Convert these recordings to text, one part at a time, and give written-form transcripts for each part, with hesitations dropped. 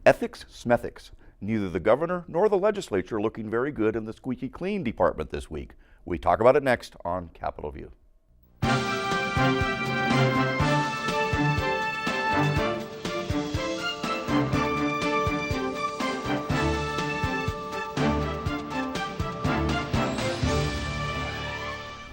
Ethics smethics. Neither the governor nor the legislature looking very good in the squeaky clean department this week. We talk about it next on Capitol View.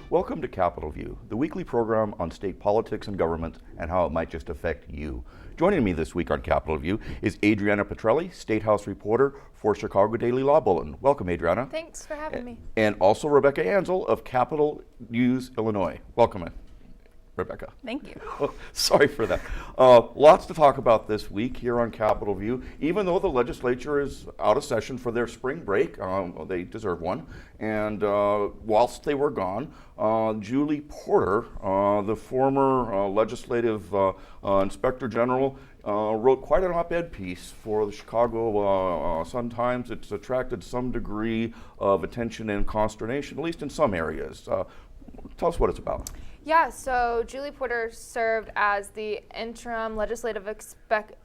Welcome to Capitol View, the weekly program on state politics and government and how it might just affect you. Joining me this week on Capitol View is Adrianna Pitrelli, State House reporter for Chicago Daily Law Bulletin. Welcome, Adrianna. Thanks for having me. And also Rebecca Anzel of Capitol News, Illinois. Welcome, Rebecca. Thank you. Oh, sorry for that. Lots to talk about this week here on Capitol View. Even though the legislature is out of session for their spring break, they deserve one. And whilst they were gone, Julie Porter, the former legislative inspector general, wrote quite an op-ed piece for the Chicago Sun-Times. It's attracted some degree of attention and consternation, at least in some areas. Tell us what it's about. Yeah, so Julie Porter served as the interim legislative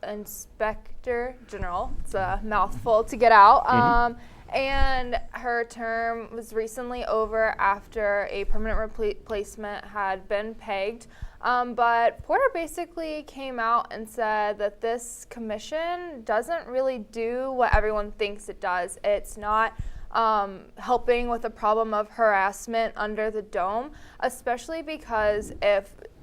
inspector general. It's a mouthful to get out. And her term was recently over after a permanent replacement had been pegged. But Porter basically came out and said that this commission doesn't really do what everyone thinks it does. It's not helping with the problem of harassment under the dome, especially because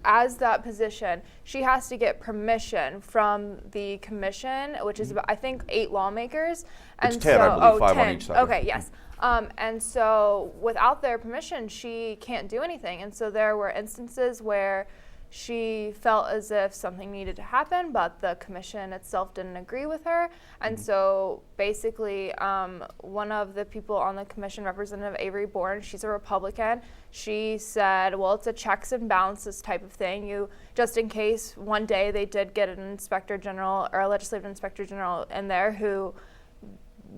as that position, she has to get permission from the commission, which is about, I think, 8 lawmakers. It's 10, I believe, 5 on each side. Okay, yes. And so without their permission, she can't do anything. And so there were instances where she felt as if something needed to happen, but the commission itself didn't agree with her. And so basically, one of the people on the commission, Representative Avery Bourne, she's a Republican, she said, well, it's a checks and balances type of thing. Just in case one day they did get an inspector general or a legislative inspector general in there who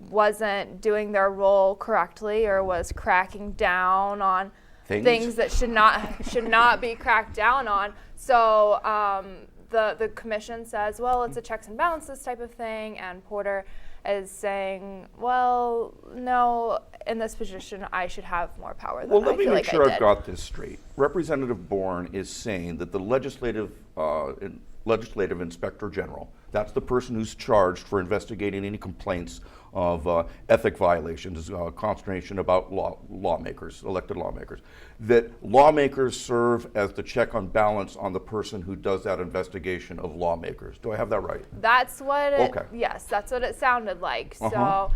wasn't doing their role correctly or was cracking down on things that should not be cracked down on. So the commission says, well, it's a checks and balances type of thing, and Porter is saying, well, no, in this position, I should have more power than I feel like I did. Well, let me make sure I've got this straight. Representative Bourne is saying that the legislative inspector general, that's the person who's charged for investigating any complaints of ethic violations, consternation about lawmakers, elected lawmakers, that lawmakers serve as the check on balance on the person who does that investigation of lawmakers. Do I have that right? That's what yes, that's what it sounded like. So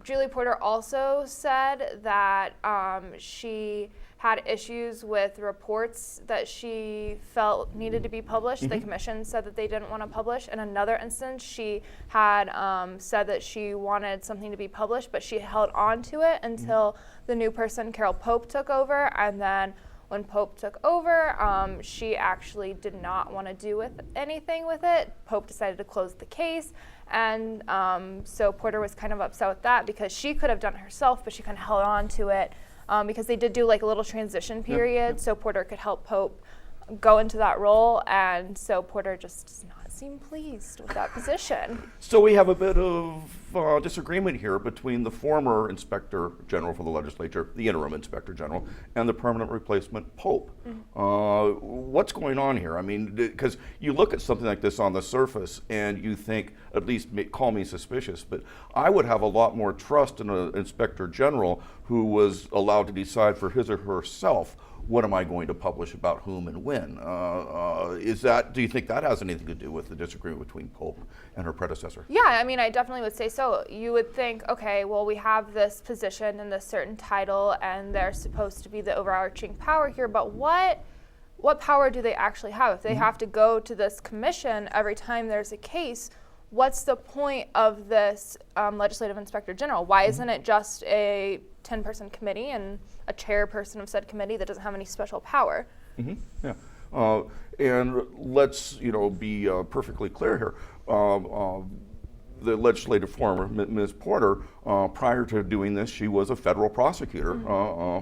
Julie Porter also said that she had issues with reports that she felt needed to be published. The commission said that they didn't want to publish. In another instance, she had said that she wanted something to be published, but she held on to it until the new person, Carol Pope, took over. And then when Pope took over, she actually did not want to do anything with it. Pope decided to close the case. And so Porter was kind of upset with that because she could have done it herself, but she kind of held on to it. Because they did do like a little transition period, so Porter could help Pope go into that role, and so Porter just does not seem pleased with that position. So we have a bit of disagreement here between the former inspector general for the legislature, the interim inspector general, and the permanent replacement Pope. What's going on here? I mean, because you look at something like this on the surface and you think, at least call me suspicious, but I would have a lot more trust in an inspector general who was allowed to decide for his or herself, what am I going to publish about whom and when? Do you think that has anything to do with the disagreement between Pope and her predecessor? Yeah, I mean, I definitely would say so. You would think, okay, well, we have this position and this certain title, and they're supposed to be the overarching power here, but what power do they actually have? If they have to go to this commission every time there's a case, what's the point of this legislative inspector general? Why isn't it just a 10-person committee and a chairperson of said committee that doesn't have any special power? Yeah. And let's be perfectly clear here. The legislative former, Ms. Porter, prior to doing this, she was a federal prosecutor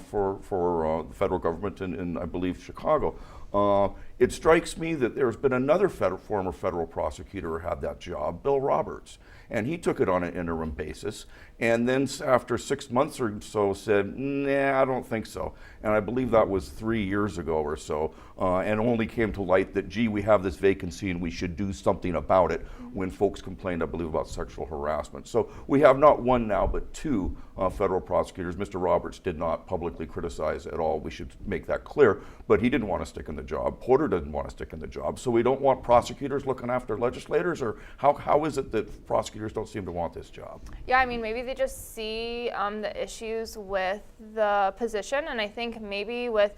for the federal government in, I believe, Chicago. It strikes me that there's been another former federal prosecutor who had that job, Bill Roberts, and he took it on an interim basis, and then after 6 months or so said, nah, I don't think so. And I believe that was 3 years ago or so, and only came to light that, gee, we have this vacancy and we should do something about it when folks complained, I believe, about sexual harassment. So we have not one now, but two federal prosecutors. Mr. Roberts did not publicly criticize at all. We should make that clear, but he didn't want to stick in the job. Porter didn't want to stick in the job. So we don't want prosecutors looking after legislators, or how is it that prosecutors don't seem to want this job? Yeah, I mean, maybe they just see the issues with the position, and I think maybe with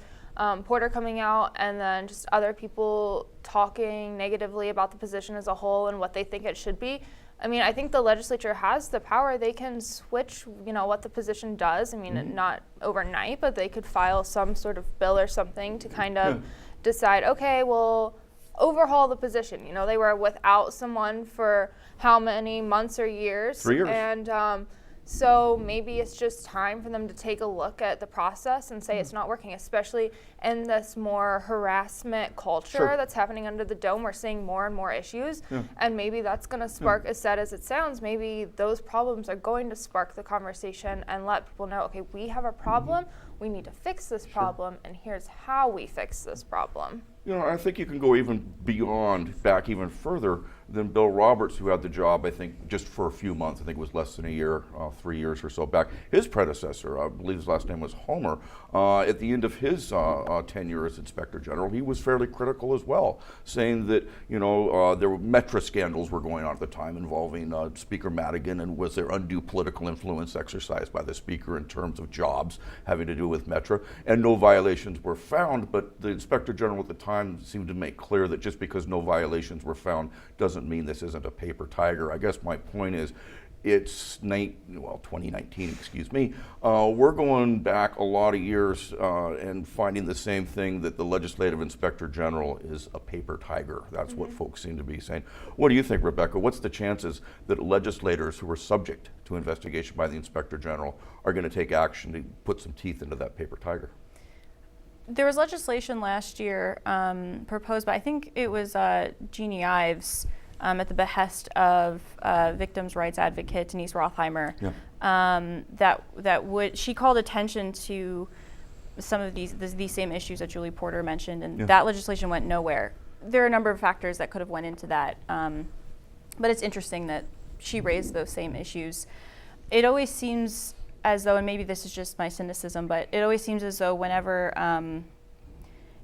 Porter coming out and then just other people talking negatively about the position as a whole and what they think it should be. I mean, I think the legislature has the power. They can switch, what the position does. I mean, not overnight, but they could file some sort of bill or something to kind of decide, okay, well, overhaul the position. They were without someone for how many months or years? 3 years. And so maybe it's just time for them to take a look at the process and say it's not working, especially in this more harassment culture that's happening under the dome. We're seeing more and more issues, and maybe that's going to spark, as sad as it sounds, maybe those problems are going to spark the conversation and let people know, okay, we have a problem, we need to fix this problem, and here's how we fix this problem. I think you can go back even further than Bill Roberts, who had the job, I think, just for a few months. I think it was less than a year, 3 years or so back. His predecessor, I believe his last name was Homer, at the end of his tenure as Inspector General, he was fairly critical as well, saying that, there were Metra scandals were going on at the time involving Speaker Madigan, and was there undue political influence exercised by the Speaker in terms of jobs having to do with Metra, and no violations were found, but the Inspector General at the time seemed to make clear that just because no violations were found doesn't mean this isn't a paper tiger. I guess my point is, it's 2019, excuse me. We're going back a lot of years and finding the same thing, that the Legislative Inspector General is a paper tiger. That's what folks seem to be saying. What do you think, Rebecca? What's the chances that legislators who are subject to investigation by the Inspector General are going to take action to put some teeth into that paper tiger? There was legislation last year proposed by, I think it was Jeannie Ives, at the behest of victims' rights advocate Denise Rothheimer, she called attention to some of these same issues that Julie Porter mentioned, and that legislation went nowhere. There are a number of factors that could have went into that, but it's interesting that she raised those same issues. It always seems as though, and maybe this is just my cynicism, but it always seems as though whenever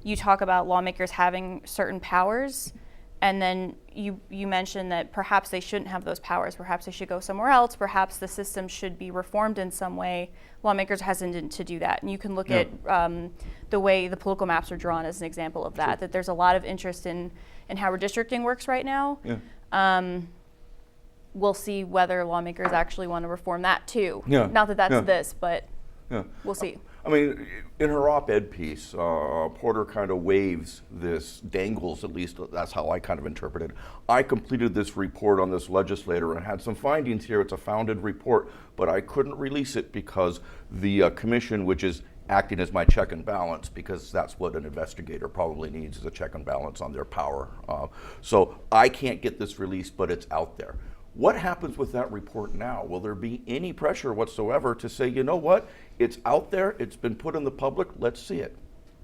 you talk about lawmakers having certain powers, and then you mention that perhaps they shouldn't have those powers, perhaps they should go somewhere else, perhaps the system should be reformed in some way, lawmakers hesitant to do that. And you can look at the way the political maps are drawn as an example of that, that there's a lot of interest in how redistricting works right now. We'll see whether lawmakers actually want to reform that too. Not that that's this, but we'll see. I mean, in her op-ed piece, Porter kind of waves this, dangles, at least that's how I kind of interpreted. I completed this report on this legislator and had some findings here. It's a founded report, but I couldn't release it because the commission, which is acting as my check and balance, because that's what an investigator probably needs, is a check and balance on their power. So I can't get this released, but it's out there. What happens with that report now? Will there be any pressure whatsoever to say, you know what, it's out there, it's been put in the public, let's see it?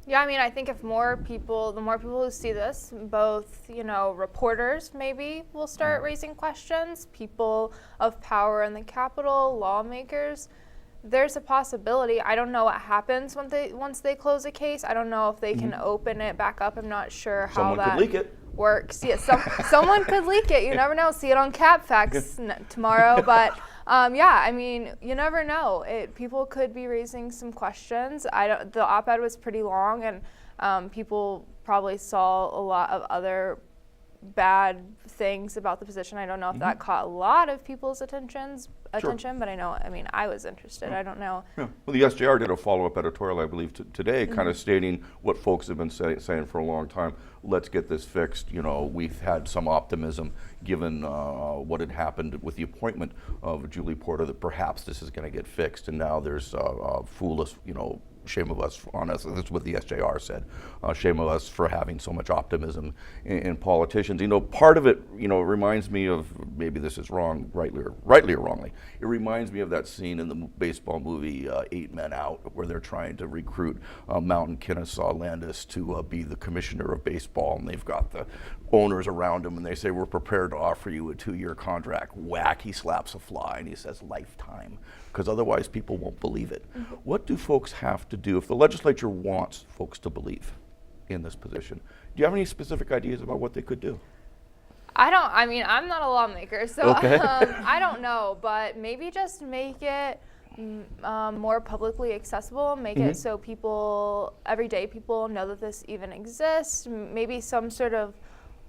Yeah, I mean, I think the more people who see this, both, reporters maybe will start raising questions, people of power in the Capitol, lawmakers. There's a possibility. I don't know what happens once they close a case. I don't know if they can open it back up. I'm not sure how Someone could leak it. Works. Yeah, someone could leak it. You never know. See it on CapFacts tomorrow. But I mean, you never know. People could be raising some questions. The op-ed was pretty long, and people probably saw a lot of other bad things about the position. I don't know if that caught a lot of people's attention, but I was interested. I don't know. Well, the SJR did a follow-up editorial, I believe, today, kind of stating what folks have been saying for a long time. Let's get this fixed. We've had some optimism given what had happened with the appointment of Julie Porter, that perhaps this is going to get fixed, and now there's foolish, shame of us on us. That's what the SJR said. Shame of us for having so much optimism in politicians. Part of it, reminds me of, maybe this is wrong, rightly or wrongly, it reminds me of that scene in the baseball movie 8 Men Out, where they're trying to recruit Mountain Kennesaw Landis to be the commissioner of baseball, and they've got the owners around him, and they say, we're prepared to offer you a 2-year contract. Whack, he slaps a fly, and he says lifetime, because otherwise people won't believe it. Mm-hmm. What do folks have to do if the legislature wants folks to believe in this position? Do you have any specific ideas about what they could do? I'm not a lawmaker, so okay. I don't know, but maybe just make it more publicly accessible, make it so everyday people know that this even exists, maybe some sort of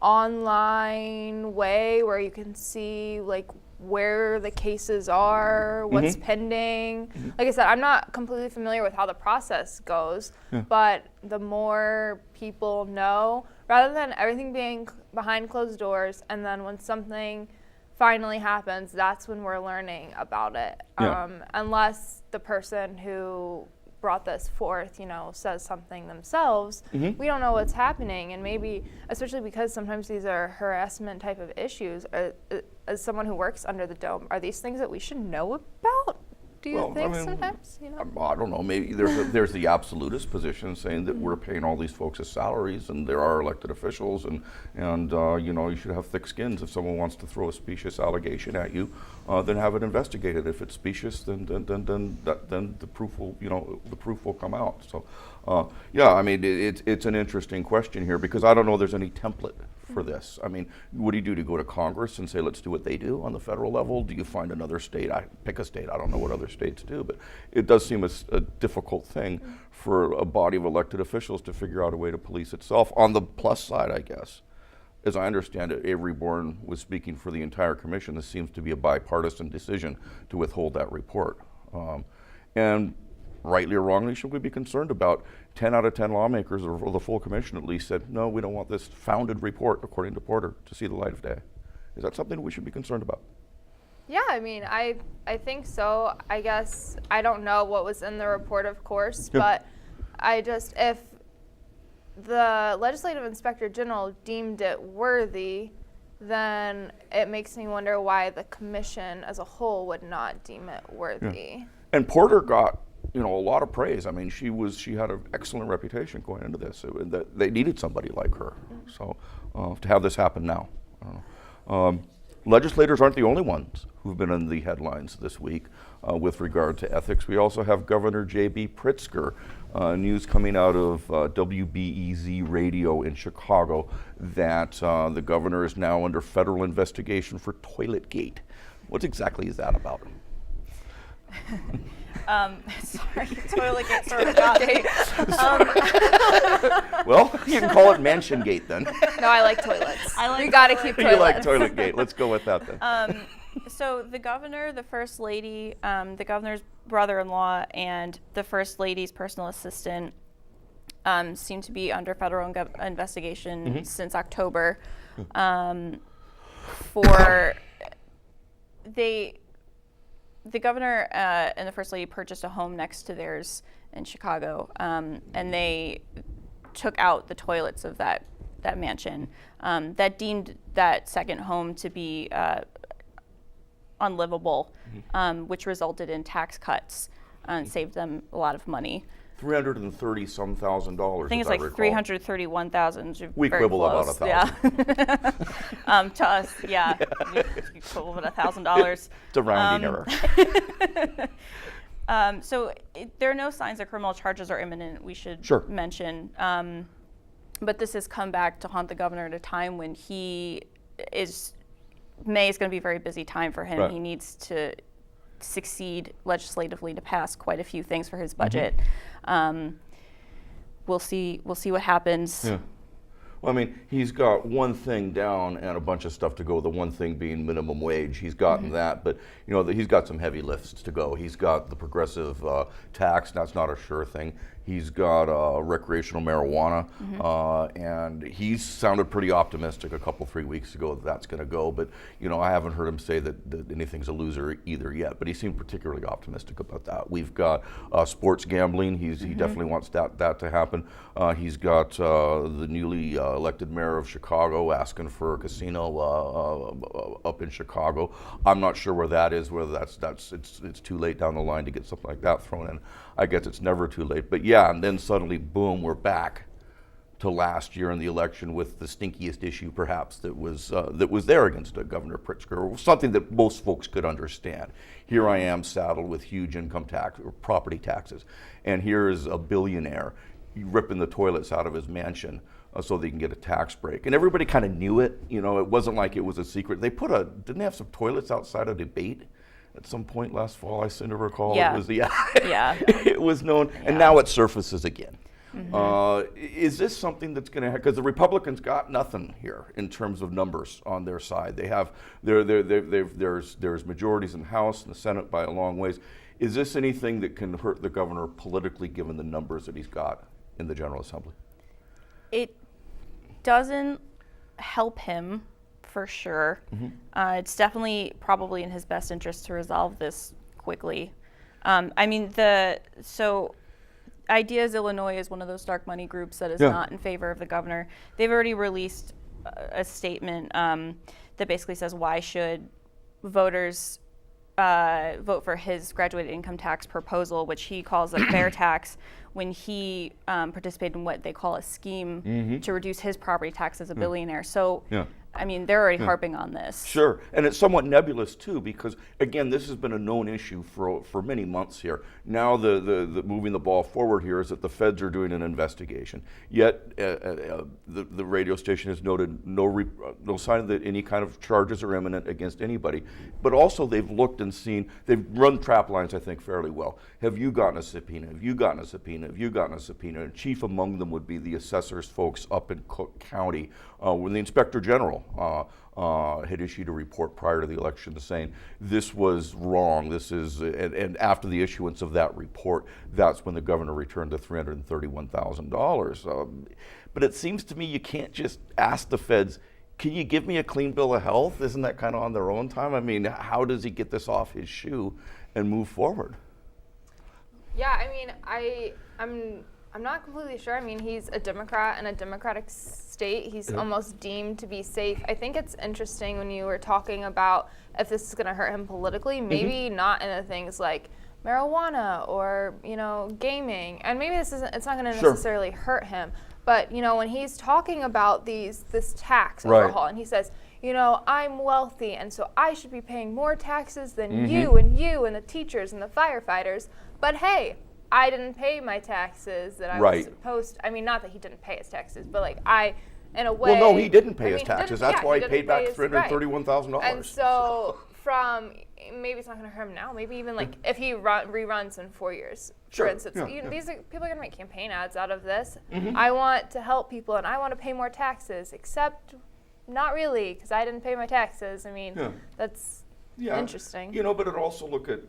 online way where you can see like where the cases are, what's pending. Like I said, I'm not completely familiar with how the process goes, but the more people know, rather than everything being behind closed doors, and then when something finally happens, that's when we're learning about it. Unless the person who brought this forth, says something themselves, we don't know what's happening. And maybe, especially because sometimes these are harassment type of issues, as someone who works under the dome, are these things that we should know about? Do you think sometimes? I don't know. Maybe there's the absolutist position saying that we're paying all these folks' salaries, and there are elected officials, and you should have thick skins. If someone wants to throw a specious allegation at you, then have it investigated. If it's specious, then the proof will come out. So, it's an interesting question here, because I don't know there's any template for this. What do you do? To go to Congress and say, let's do what they do on the federal level? Do you find another state? Pick a state. I don't know what other states do, but it does seem a difficult thing for a body of elected officials to figure out a way to police itself. On the plus side, I guess, as I understand it, Avery Bourne was speaking for the entire commission. This seems to be a bipartisan decision to withhold that report. And rightly or wrongly, should we be concerned about 10 out of 10 lawmakers, or the full commission at least, said, no, we don't want this founded report, according to Porter, to see the light of day? Is that something we should be concerned about? Yeah, I think so. I guess I don't know what was in the report, of course, but if the legislative inspector general deemed it worthy, then it makes me wonder why the commission as a whole would not deem it worthy. Yeah. And Porter got a lot of praise. She had an excellent reputation going into this. They needed somebody like her. So to have this happen now, I don't know. Legislators aren't the only ones who've been in the headlines this week with regard to ethics. We also have Governor J.B. Pritzker. News coming out of WBEZ radio in Chicago that the governor is now under federal investigation for Toiletgate. What exactly is that about? Sorry, Toiletgate sort of got me. Well, you can call it Mansiongate then. No, I like toilets. We gotta keep toilets. You like Toiletgate. Let's go with that then. So the governor, the first lady, the governor's brother-in-law, and the first lady's personal assistant seem to be under federal investigation since October. The governor and the first lady purchased a home next to theirs in Chicago, and they took out the toilets of that mansion. That deemed that second home to be unlivable, which resulted in tax cuts and saved them a lot of money. $330,000 some. I think it's like 331,000. We quibble about 1,000. Yeah. To us, yeah. We quibble about $1,000. It's a rounding error. So there are no signs that criminal charges are imminent, we should mention. But this has come back to haunt the governor at a time when May is going to be a very busy time for him. Right. He needs to succeed legislatively to pass quite a few things for his budget. We'll see what happens. Yeah. Well, he's got one thing down and a bunch of stuff to go. The one thing being minimum wage. He's gotten that, but he's got some heavy lifts to go. He's got the progressive tax. That's not a sure thing. He's got recreational marijuana, and he's sounded pretty optimistic a couple, 3 weeks ago that that's going to go. But I haven't heard him say that anything's a loser either yet. But he seemed particularly optimistic about that. We've got sports gambling. He definitely wants that to happen. He's got the newly elected mayor of Chicago asking for a casino up in Chicago. I'm not sure where that is. Whether it's too late down the line to get something like that thrown in. I guess it's never too late. But yeah, and then suddenly, boom, we're back to last year in the election with the stinkiest issue perhaps that was there against Governor Pritzker, something that most folks could understand. Here I am saddled with huge income tax or property taxes, and here is a billionaire ripping the toilets out of his mansion so they can get a tax break. And everybody kind of knew it. It wasn't like it was a secret. Didn't they have some toilets outside a debate at some point last fall, I seem to recall? Yeah. It was, It was known, and now it surfaces again. Is this something that's going to happen? Because the Republicans got nothing here in terms of numbers on their side. They have there's majorities in the House and the Senate by a long ways. Is this anything that can hurt the governor politically, given the numbers that he's got in the General Assembly? It doesn't help him, for sure. It's definitely probably in his best interest to resolve this quickly. Ideas Illinois is one of those dark money groups that is not in favor of the governor. They've already released a statement that basically says why should voters vote for his graduated income tax proposal, which he calls a fair tax, when he participated in what they call a scheme to reduce his property tax as a billionaire. So, they're already harping on this. Sure, and it's somewhat nebulous too, because again, this has been a known issue for many months here. Now the moving the ball forward here is that the feds are doing an investigation. Yet the radio station has noted no sign that any kind of charges are imminent against anybody. But also they've looked and seen, they've run trap lines, I think, fairly well. Have you gotten a subpoena? Have you gotten a subpoena? Have you gotten a subpoena? And chief among them would be the assessors folks up in Cook County, when the Inspector General had issued a report prior to the election saying this was wrong. And after the issuance of that report, that's when the governor returned the $331,000. But it seems to me you can't just ask the feds, can you give me a clean bill of health? Isn't that kind of on their own time? How does he get this off his shoe and move forward? Yeah, I'm not completely sure. He's a Democrat in a Democratic state. He's almost deemed to be safe. I think it's interesting when you were talking about if this is going to hurt him politically, maybe not in the things like marijuana or, gaming. And maybe it's not going to necessarily hurt him. But, when he's talking about this tax overhaul, and he says, I'm wealthy, and so I should be paying more taxes than you and the teachers and the firefighters. But hey, I didn't pay my taxes that I was supposed to. Not that he didn't pay his taxes, but in a way. Well, no, he didn't pay his taxes. That's why he paid back $331,000. And so maybe it's not going to hurt him now. Maybe even if he reruns in 4 years, for instance. These people are going to make campaign ads out of this. I want to help people and I want to pay more taxes, except not really, because I didn't pay my taxes. That's interesting. But it also look at,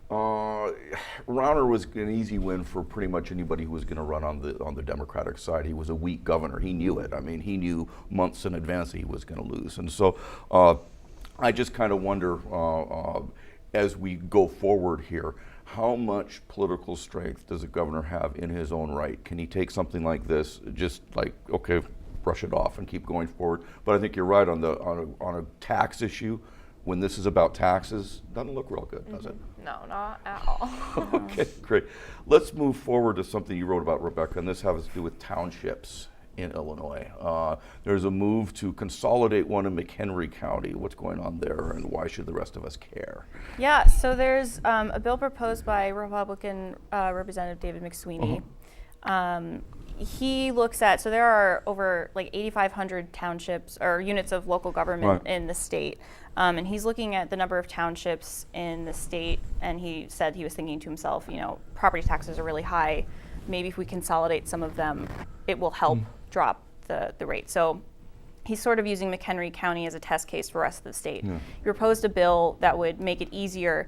Rauner was an easy win for pretty much anybody who was going to run on the Democratic side. He was a weak governor. He knew it. He knew months in advance that he was going to lose. And so I just kind of wonder, as we go forward here, how much political strength does a governor have in his own right? Can he take something like this, just okay, brush it off and keep going forward? But I think you're right on a tax issue. When this is about taxes, doesn't look real good, does it? No, not at all. Okay, great. Let's move forward to something you wrote about, Rebecca, and this has to do with townships in Illinois. There's a move to consolidate one in McHenry County. What's going on there, and why should the rest of us care? Yeah, so there's a bill proposed by Republican Representative David McSweeney. He looks at, so there are over 8,500 townships or units of local government in the state. And he's looking at the number of townships in the state, and he said he was thinking to himself, property taxes are really high. Maybe if we consolidate some of them, it will help drop the rate. So he's sort of using McHenry County as a test case for the rest of the state. He proposed a bill that would make it easier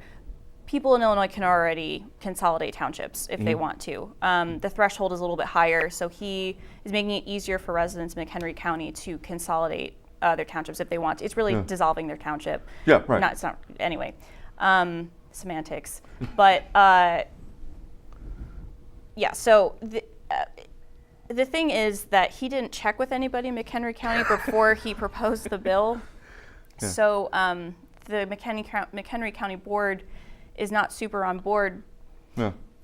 people in Illinois can already consolidate townships if they want to. The threshold is a little bit higher, so he is making it easier for residents in McHenry County to consolidate their townships if they want to. It's really dissolving their township. Yeah, right. It's not, anyway, semantics. But yeah, so the thing is that he didn't check with anybody in McHenry County before he proposed the bill. Yeah. So the McHenry County Board is not super on board,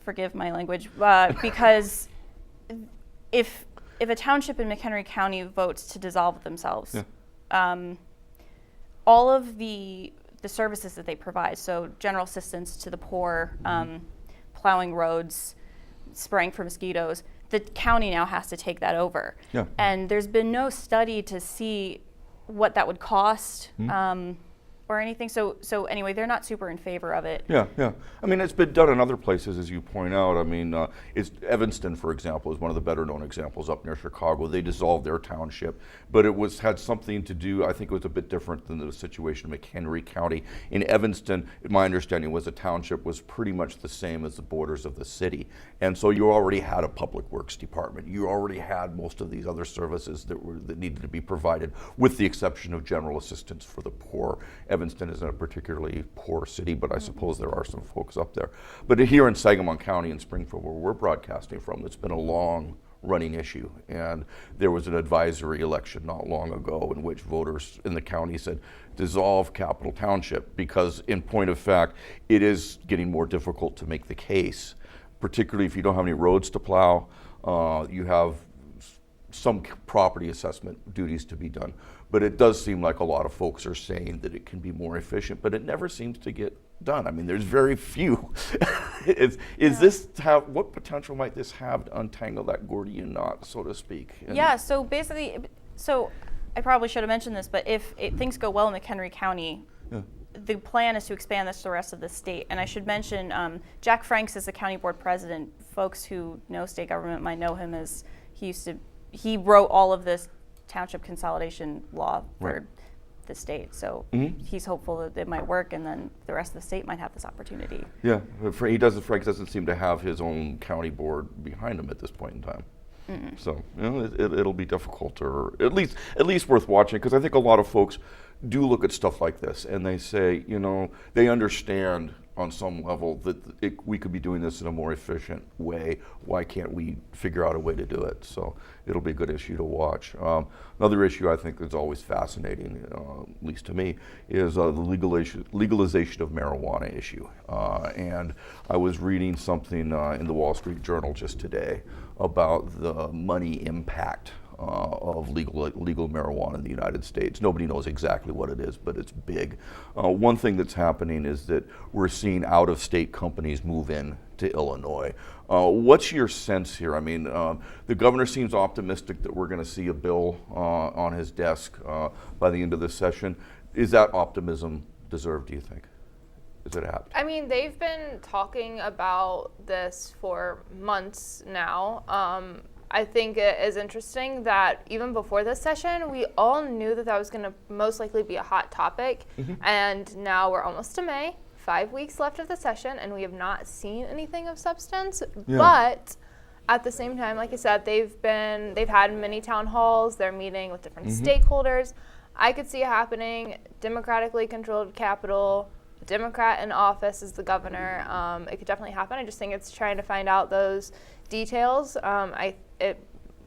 forgive my language, because if a township in McHenry County votes to dissolve themselves, all of the services that they provide, so general assistance to the poor, plowing roads, spraying for mosquitoes, the county now has to take that over. Yeah. And there's been no study to see what that would cost or anything. So anyway, they're not super in favor of it. Yeah. I mean, it's been done in other places, as you point out. I mean, Evanston, for example, is one of the better known examples up near Chicago. They dissolved their township, but it had something to do, I think it was a bit different than the situation in McHenry County. In Evanston, my understanding was the township was pretty much the same as the borders of the city. And so you already had a public works department. You already had most of these other services that needed to be provided, with the exception of general assistance for the poor. Evanston isn't a particularly poor city, but I suppose there are some folks up there. But here in Sangamon County and Springfield, where we're broadcasting from, it's been a long running issue. And there was an advisory election not long ago in which voters in the county said, dissolve Capital Township, because in point of fact, it is getting more difficult to make the case, particularly if you don't have any roads to plow. You have some property assessment duties to be done. But it does seem like a lot of folks are saying that it can be more efficient, but it never seems to get done. I mean, there's very few. What potential might this have to untangle that Gordian knot, so to speak? So basically, I probably should have mentioned this, but if things go well in McHenry County, the plan is to expand this to the rest of the state. And I should mention, Jack Franks is the county board president. Folks who know state government might know him as he wrote all of this township consolidation law for the state. So he's hopeful that it might work, and then the rest of the state might have this opportunity. Yeah, Frank doesn't seem to have his own county board behind him at this point in time. So it'll be difficult, or at least worth watching, because I think a lot of folks do look at stuff like this and they say, they understand on some level that we could be doing this in a more efficient way. Why can't we figure out a way to do it? So it'll be a good issue to watch. Another issue I think that's always fascinating, at least to me, is the legalization of marijuana issue. And I was reading something in the Wall Street Journal just today about the money impact of legal marijuana in the United States. Nobody knows exactly what it is, but it's big. One thing that's happening is that we're seeing out-of-state companies move in to Illinois. What's your sense here? I mean, the governor seems optimistic that we're going to see a bill on his desk by the end of this session. Is that optimism deserved, do you think? Is it apt? I mean, they've been talking about this for months now. I think it is interesting that even before this session, we all knew that was going to most likely be a hot topic. And now we're almost to May, 5 weeks left of the session, and we have not seen anything of substance. But at the same time, like I said, they've had many town halls. They're meeting with different stakeholders. I could see it happening. Democratically controlled Capitol, Democrat in office is the governor. It could definitely happen. I just think it's trying to find out those details. It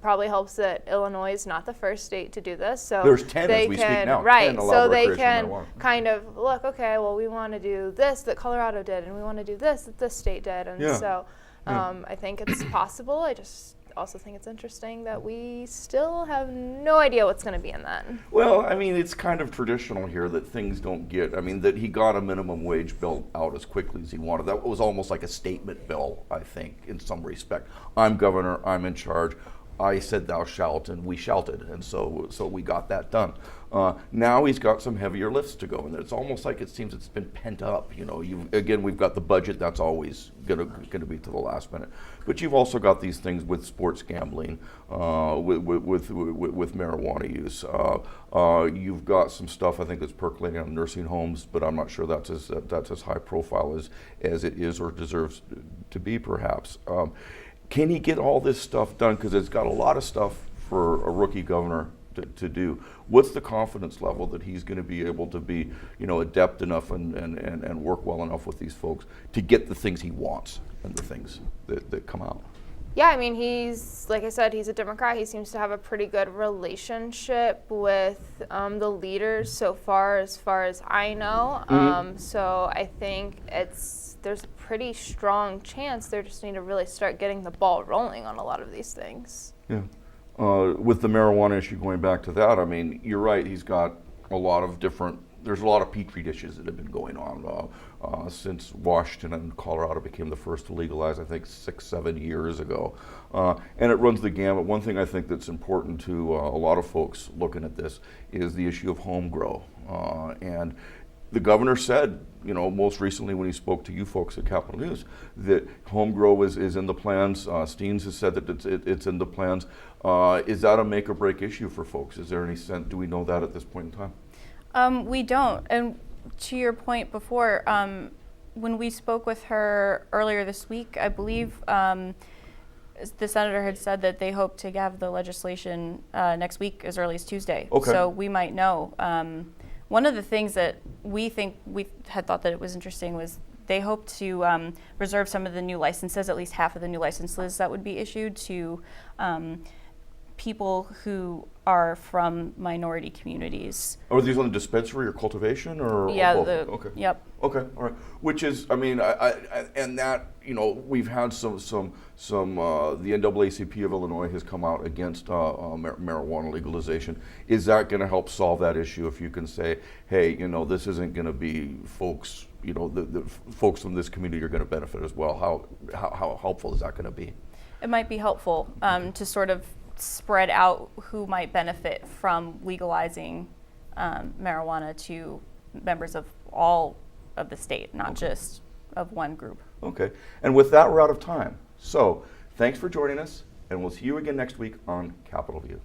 probably helps that Illinois is not the first state to do this. So there's 10 as we speak now. Right. So they can kind of look, okay, well, we want to do this that Colorado did, and we want to do this that this state did. And so I think it's possible. I just also think it's interesting that we still have no idea what's going to be in that. Well, I mean, it's kind of traditional here that things don't that he got a minimum wage bill out as quickly as he wanted. That was almost like a statement bill, I think, in some respect. I'm governor, I'm in charge. I said thou shalt, and we shouted, and so we got that done. Now he's got some heavier lifts to go, and it's almost like it seems it's been pent up. We've got the budget that's always going to be to the last minute, but you've also got these things with sports gambling, with marijuana use. You've got some stuff I think that's percolating on nursing homes, but I'm not sure that's as high profile as it is or deserves to be, perhaps. Can he get all this stuff done? Because it's got a lot of stuff for a rookie governor to do. What's the confidence level that he's going to be able to be, adept enough and work well enough with these folks to get the things he wants and the things that come out? Yeah, I mean, like I said, he's a Democrat. He seems to have a pretty good relationship with the leaders so far as I know. So I think there's a pretty strong chance they just need to really start getting the ball rolling on a lot of these things. Yeah. With the marijuana issue, going back to that, I mean, you're right, there's a lot of petri dishes that have been going on since Washington and Colorado became the first to legalize, I think 6-7 years ago. And it runs the gamut. One thing I think that's important to a lot of folks looking at this is the issue of home grow. And the governor said, most recently when he spoke to you folks at Capitol News, that home grow is in the plans. Steens has said that it's in the plans. Is that a make or break issue for folks? Is there any sense? Do we know that at this point in time? We don't. And to your point before, when we spoke with her earlier this week, I believe the senator had said that they hope to have the legislation next week as early as Tuesday. Okay. So we might know. One of the things that we had thought that it was interesting was they hope to reserve some of the new licenses, at least half of the new licenses that would be issued to people who are from minority communities. Are these on the dispensary or cultivation or Yeah. both? Okay. Yep. Okay. All right. Which is, I mean, and that we've had some the NAACP of Illinois has come out against marijuana legalization. Is that going to help solve that issue? If you can say, hey, this isn't going to be folks, the folks from this community are going to benefit as well. How helpful is that going to be? It might be helpful to sort of spread out who might benefit from legalizing marijuana to members of all of the state, not just of one group. Okay. And with that, we're out of time. So thanks for joining us, and we'll see you again next week on Capitol View.